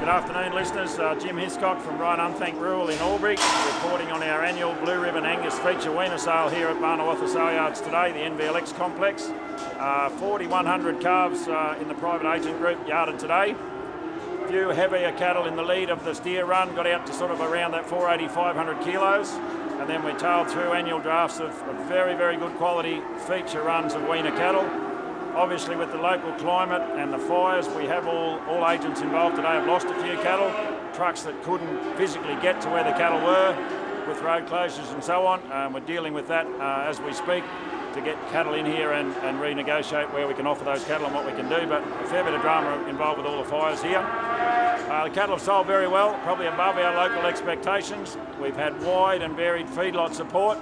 Good afternoon, listeners. Jim Hiscock from Ryan Unthank Rural in Albury, reporting on our annual Blue Ribbon Angus Feature Weaner Sale here at Barnawatha Sale Yards today, the NVLX complex. 4,100 calves in the private agent group yarded today. A few heavier cattle in the lead of the steer run, got out to sort of around that 480, 500 kilos. And then we tailed through annual drafts of very, very good quality feature runs of weaner cattle. Obviously, with the local climate and the fires, we have all agents involved today have lost a few cattle. Trucks that couldn't physically get to where the cattle were with road closures and so on. We're dealing with that as we speak to get cattle in here and renegotiate where we can offer those cattle and what we can do. But a fair bit of drama involved with all the fires here. The cattle have sold very well, probably above our local expectations. We've had wide and varied feedlot support.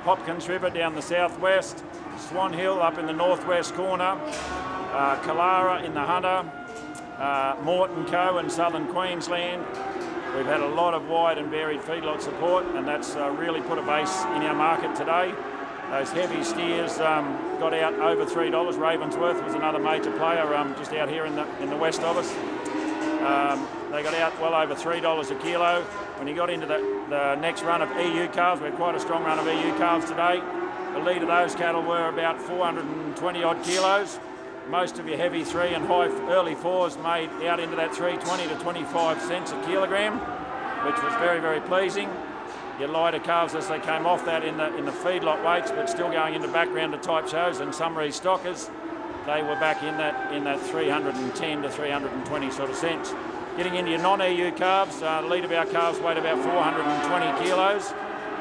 Hopkins River down the southwest, Swan Hill up in the northwest corner, Kalara in the Hunter, Morton Co in southern Queensland. We've had a lot of wide and varied feedlot support, and that's really put a base in our market today. Those heavy steers got out over $3. Ravensworth was another major player just out here in the west of us. They got out well over $3 a kilo. When you got into the next run of EU calves, we had quite a strong run of EU calves today. The lead of those cattle were about 420 odd kilos. Most of your heavy 3 and high early 4s made out into that 320 to 25 cents a kilogram, which was very, very pleasing. Your lighter calves as they came off that in the feedlot weights, but still going into backgrounder type shows and some restockers, they were back in that 310 to 320 sort of cents. Getting into your non-EU calves, the lead of our calves weighed about 420 kilos,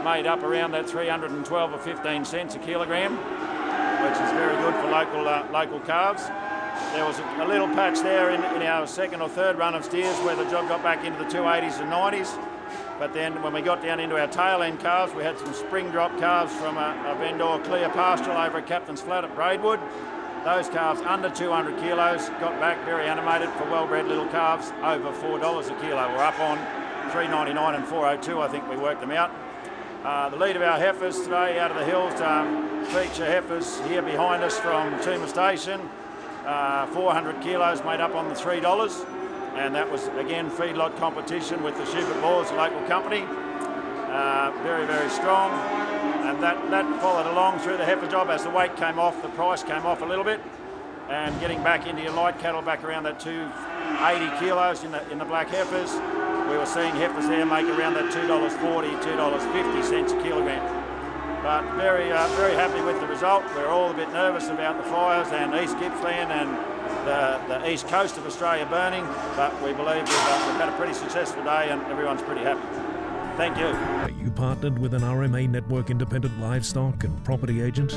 made up around that 312 or 15 cents a kilogram, which is very good for local calves. There was a little patch there in our second or third run of steers where the job got back into the 280s and 90s. But then when we got down into our tail end calves, we had some spring drop calves from a vendor clear pasture over at Captain's Flat at Braidwood. Those calves under 200 kilos got back very animated for well-bred little calves over $4 a kilo. We're up on $3.99 and $4.02, I think we worked them out. The lead of our heifers today out of the hills, feature heifers here behind us from Tooma Station, 400 kilos made up on the $3. And that was, again, feedlot competition with the Schubert Boars, a local company. Very, very strong. And that followed along through the heifer job. As the weight came off, the price came off a little bit. And getting back into your light cattle back around that 280 kilos in the black heifers, we were seeing heifers there make around that $2.40, $2.50 a kilogram. But very, very happy with the result. We're all a bit nervous about the fires and East Gippsland and the east coast of Australia burning, but we believe we've had a pretty successful day and everyone's pretty happy. Thank you. Are you partnered with an RMA Network independent livestock and property agent?